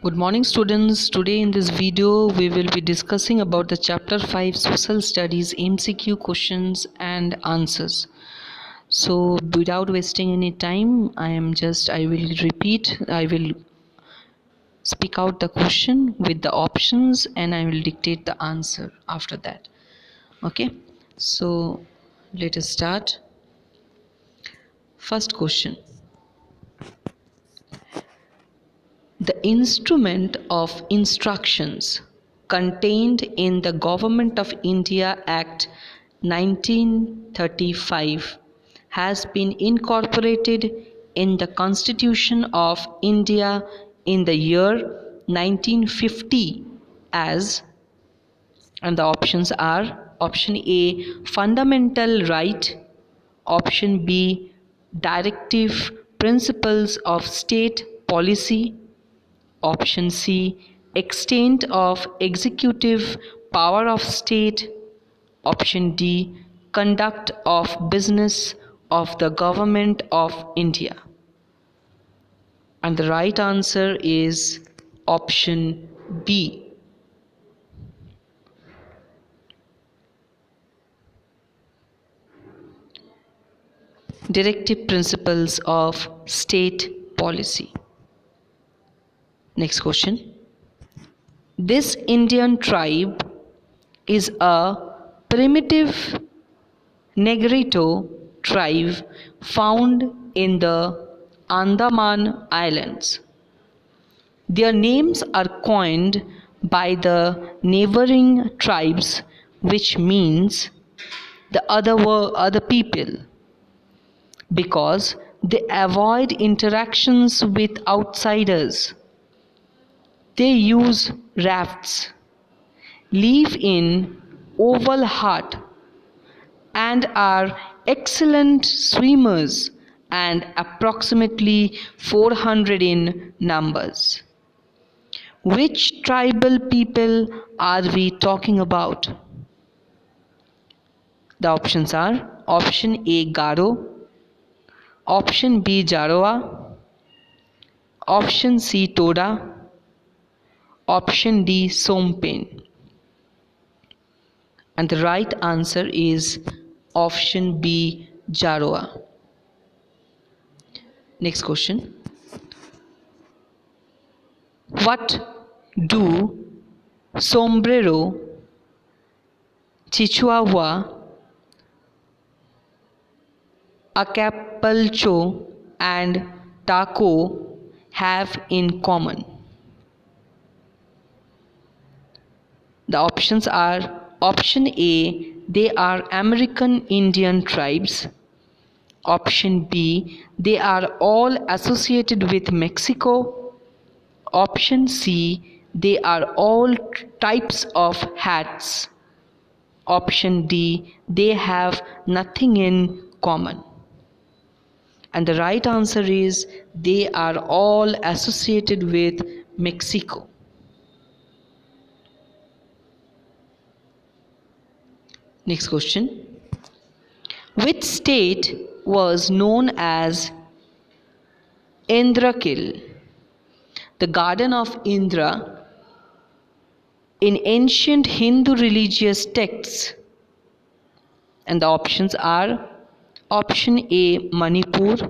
Good morning students. Today in this video we will be discussing about the chapter 5 social studies MCQ questions and answers. So without wasting any time I will speak out the question with the options and I will dictate the answer after that. Okay, so let us start. First question: the instrument of instructions contained in the Government of India Act 1935 has been incorporated in the Constitution of India in the year 1950 as, and the options are option A, fundamental right, option B, directive principles of state policy, option C, extent of executive power of state, option D, conduct of business of the Government of India. And the right answer is option B. Directive principles of state policy. Next question. This Indian tribe is a primitive Negrito tribe found in the Andaman Islands. Their names are coined by the neighboring tribes, which means the other people, because they avoid interactions with outsiders. They use rafts, live in oval hut, and are excellent swimmers and approximately 400 in numbers. Which tribal people are we talking about? The options are option A, Garo, option B, Jaroa, option C, Toda, option D, Sompen. And the right answer is option B, Jaroa. Next question. What do sombrero, Chihuahua, Acapulco and taco have in common? The options are option A, they are American Indian tribes, option B, they are all associated with Mexico, option C, they are all types of hats, option D, they have nothing in common. And the right answer is they are all associated with Mexico. Next question. Which state was known as Indrakil, the garden of Indra, in ancient Hindu religious texts? And the options are option A, Manipur,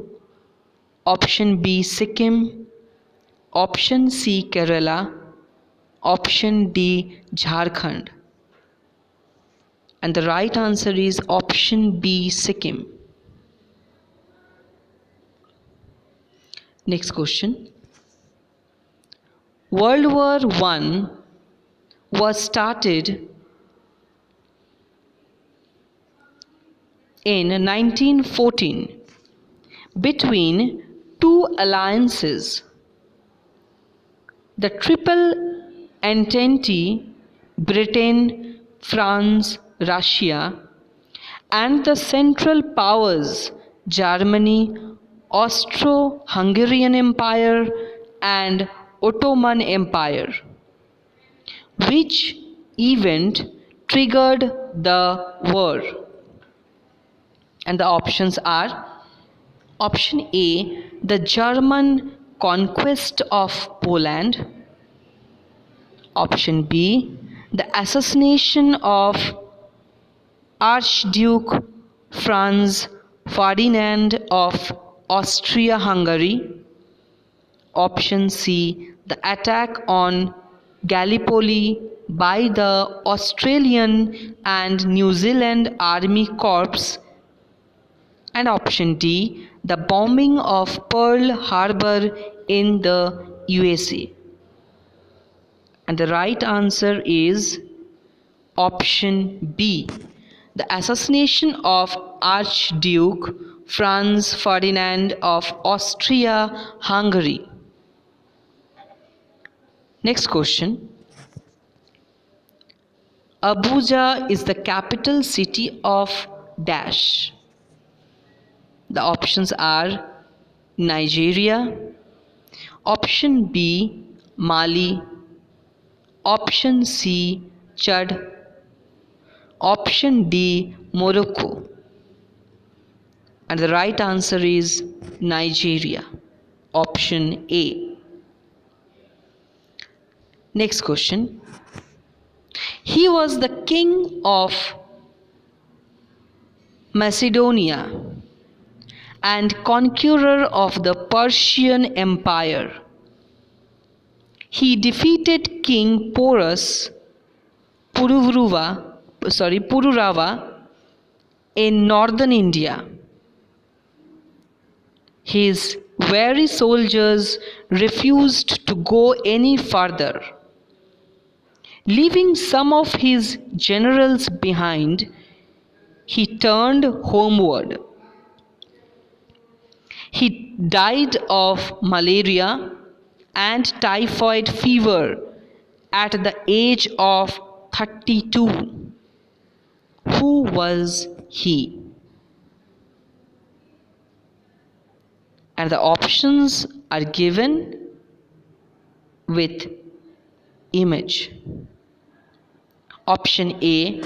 option B, Sikkim, option C, Kerala, option D, Jharkhand. And the right answer is option B, Sikkim. Next question. World War I was started in 1914 between two alliances, the Triple Entente, Britain, France, Russia, and the Central Powers, Germany, Austro-Hungarian Empire, and Ottoman Empire. Which event triggered the war? And the options are option A, the German conquest of Poland, Option B, the assassination of Archduke Franz Ferdinand of Austria-Hungary. Option C, the attack on Gallipoli by the Australian and New Zealand Army Corps. And option D, the bombing of Pearl Harbor in the USA. And the right answer is option B, the assassination of Archduke Franz Ferdinand of Austria-Hungary. Next question. Abuja is the capital city of dash. The options are Nigeria, option B, Mali, option C, Chad, option D, Morocco. And the right answer is Nigeria, option A. Next question. He was the king of Macedonia and conqueror of the Persian Empire. He defeated King Pururava in northern India. His weary soldiers refused to go any further. Leaving some of his generals behind, he turned homeward. He died of malaria and typhoid fever at the age of 32. Who was he? And the options are given with image. Option A,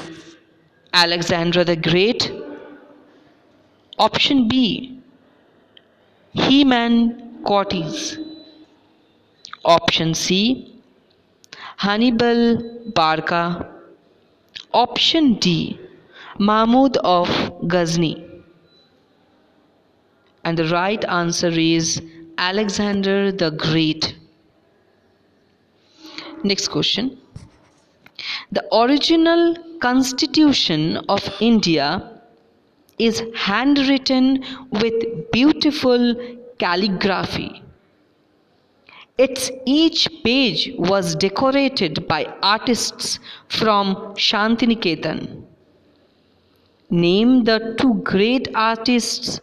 Alexander the Great. Option B, Haeman Cortes. Option C, Hannibal Barca. Option D, Mahmud of Ghazni. And the right answer is Alexander the Great. Next question. The original Constitution of India is handwritten with beautiful calligraphy. Each page was decorated by artists from Shantiniketan. Name the two great artists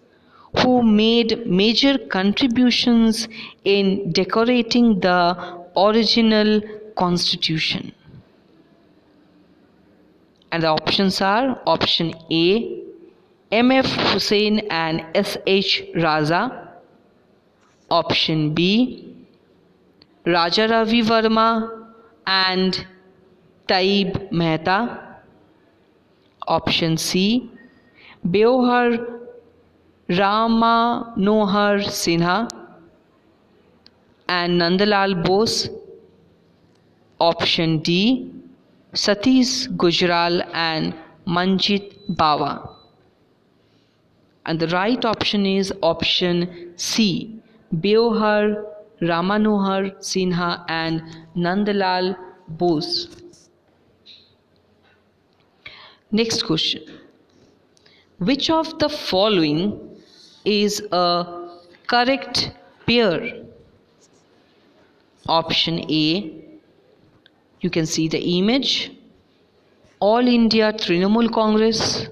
who made major contributions in decorating the original constitution. And the options are option A, M.F. Hussain and S.H. Raza. Option B, Raja Ravi Verma and Taib Mehta. Option C, Beohar Ramanohar Sinha and Nandalal Bose. Option D, Satish Gujral and Manjit Bawa. And the right option is option C, Beohar Ramanohar Sinha and Nandalal Bose. Next question. Which of the following is a correct pair? Option A, you can see the image, All India Trinamool Congress.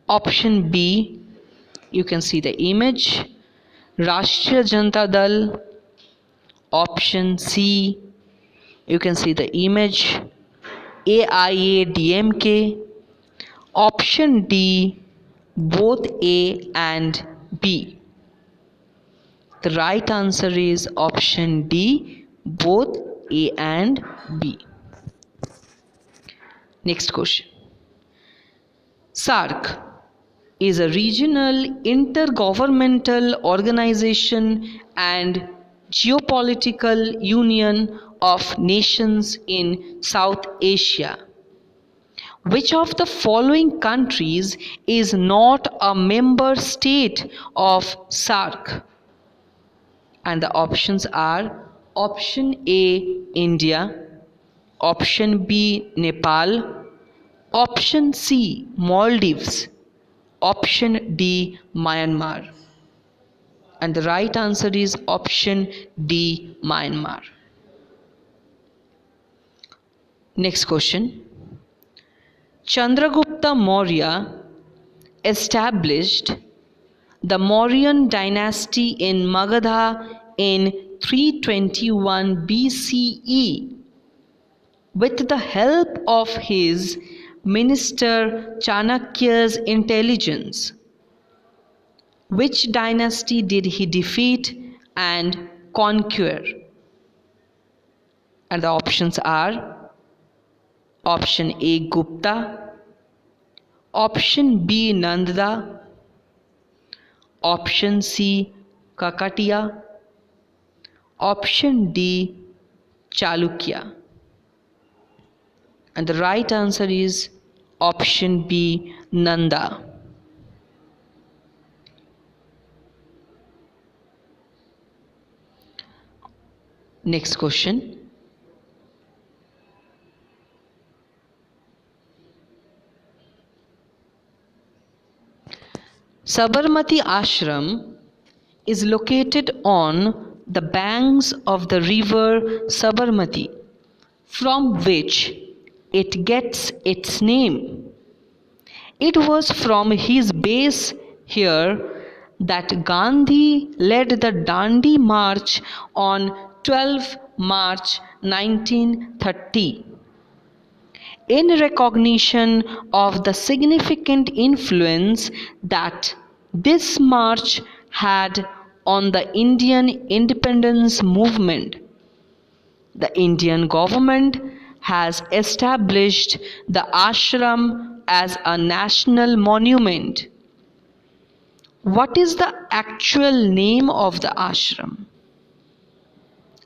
Option B, you can see the image, Rashtriya Janata Dal. Option C, you can see the image, AIADMK. Option D, both A and B. The right answer is option D, both A and B. Next question. SAARC is a regional intergovernmental organization and geopolitical union of nations in South Asia. Which of the following countries is not a member state of SAARC? And the options are option A, India, option B, Nepal, option C, Maldives, option D, Myanmar. And the right answer is option D, Myanmar. Next question. Chandragupta Maurya established the Mauryan dynasty in Magadha in 321 BCE with the help of his minister Chanakya's intelligence. Which dynasty did he defeat and conquer? And the options are option A, Gupta, option B, Nanda, option C, Kakatiya, option D, Chalukya. And the right answer is option B, Nanda. Next question. Sabarmati Ashram is located on the banks of the river Sabarmati, from which it gets its name. It was from his base here that Gandhi led the Dandi March on 12 March 1930. In recognition of the significant influence that this march had on the Indian independence movement, the Indian government has established the ashram as a national monument. What is the actual name of the ashram?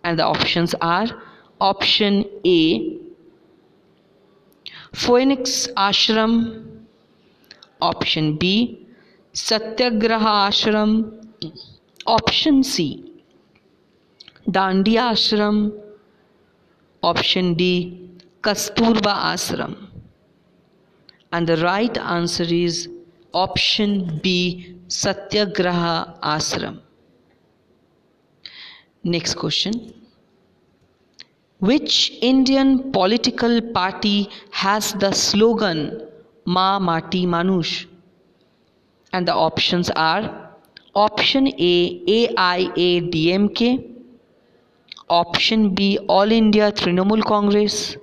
And the options are option A, Phoenix Ashram, option B, Satyagraha Ashram, option C, Dandi Ashram, option D, Kasturba Ashram. And the right answer is option B, Satyagraha Ashram. Next question. Which Indian political party has the slogan Ma Mati Manush? And the options are option A, AIADMK, option B, All India Trinamool Congress,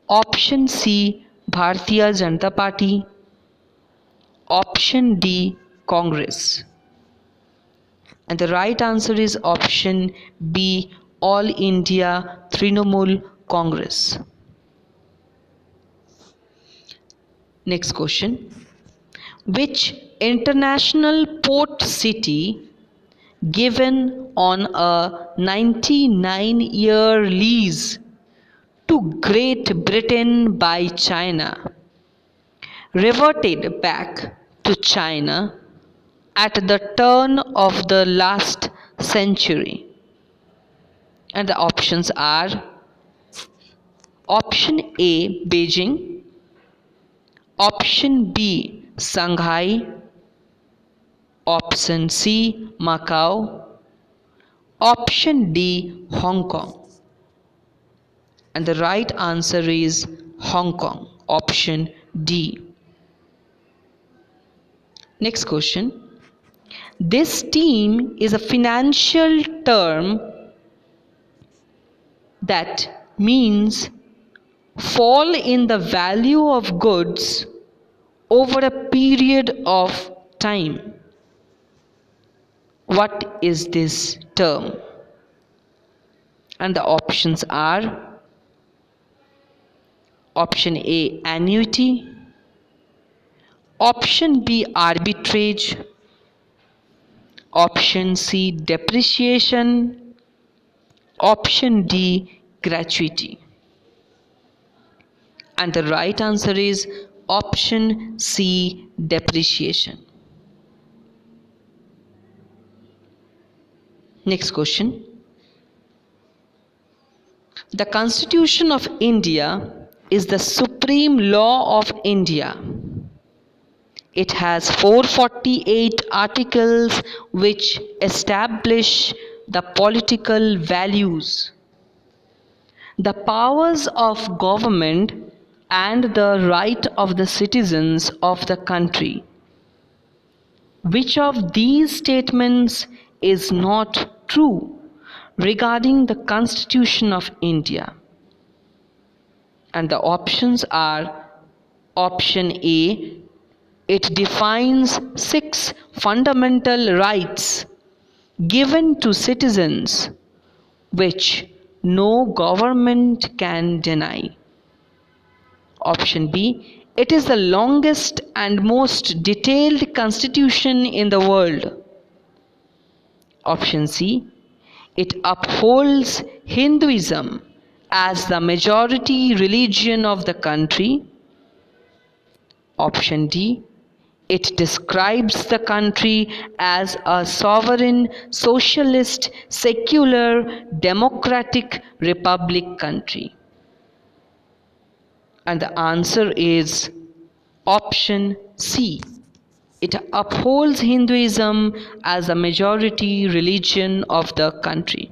option C, Bharatiya Janata Party, option D, Congress. And the right answer is option B, All India Trinamool Congress. Next question. Which international port city, given on a 99-year lease to Great Britain by China, reverted back to China at the turn of the last century? And the options are option A, Beijing, option B, Shanghai, option C, Macau, option D, Hong Kong. And the right answer is Hong Kong, option D. Next question. This term is a financial term that means fall in the value of goods over a period of time. What is this term? And the options are option A, annuity, option B, arbitrage, option C, depreciation, Option D, gratuity. And the right answer is option C, depreciation. Next question. The Constitution of India is the supreme law of India. It has 448 articles which establish the political values, the powers of government, and the right of the citizens of the country. Which of these statements is not true regarding the Constitution of India? And the options are option A, it defines 6 fundamental rights given to citizens which no government can deny. Option B, it is the longest and most detailed constitution in the world. Option C, it upholds Hinduism as the majority religion of the country. Option D, it describes the country as a sovereign, socialist, secular, democratic republic country. And the answer is option C. It upholds Hinduism as a majority religion of the country.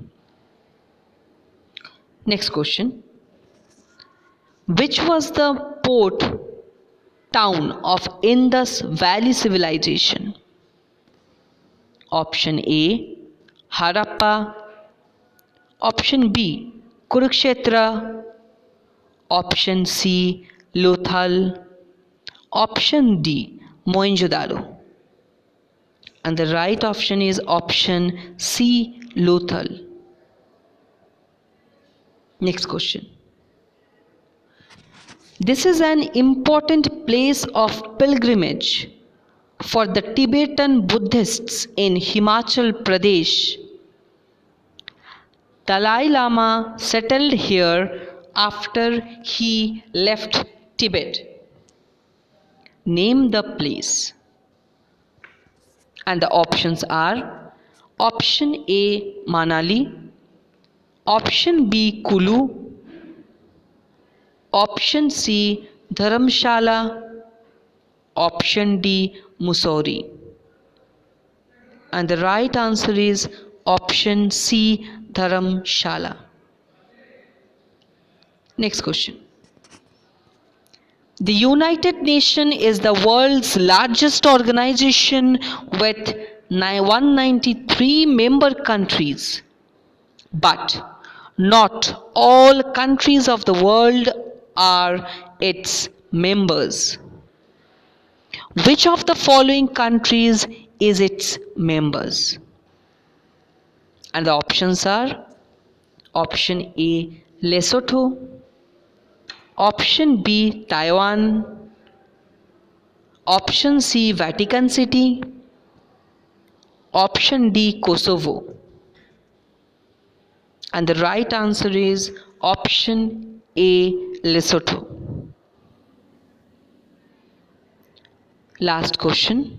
Next question. Which was the port town of Indus Valley civilization? Option A, Harappa. Option B, Kurukshetra. Option C, Lothal. Option D, Mohenjo-daro. And the right option is option C, Lothal. Next question. This is an important place of pilgrimage for the Tibetan Buddhists in Himachal Pradesh. Dalai Lama settled here after he left Tibet. Name the place. And the options are option A, Manali, option B, Kulu, option C, Dharamshala, option D, Mussoorie. And the right answer is option C, Dharamshala. Next question. The United Nations is the world's largest organization with 193 member countries. But not all countries of the world are its members. Which of the following countries is its members? And the options are option A, Lesotho, option B, Taiwan, option C, Vatican City, option D, Kosovo. And the right answer is option A, Lesotho. Last question.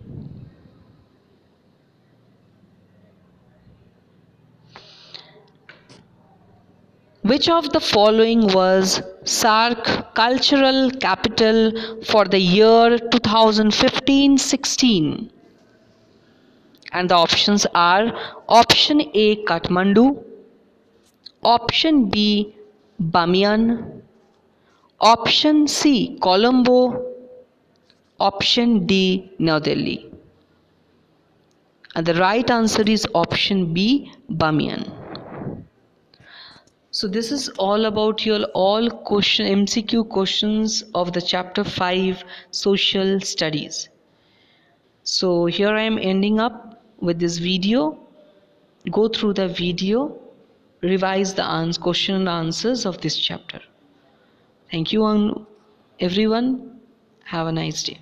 Which of the following was SAARC Cultural Capital for the year 2015-16? And the options are option A, Kathmandu, option B, Bamiyan, option C, Colombo, option D, New Delhi. And the right answer is option B, Bamiyan. So this is all about your MCQ questions of the chapter 5 social studies. So here I am ending up with this video. Go through the video, revise the question and answers of this chapter. Thank you everyone. Have a nice day.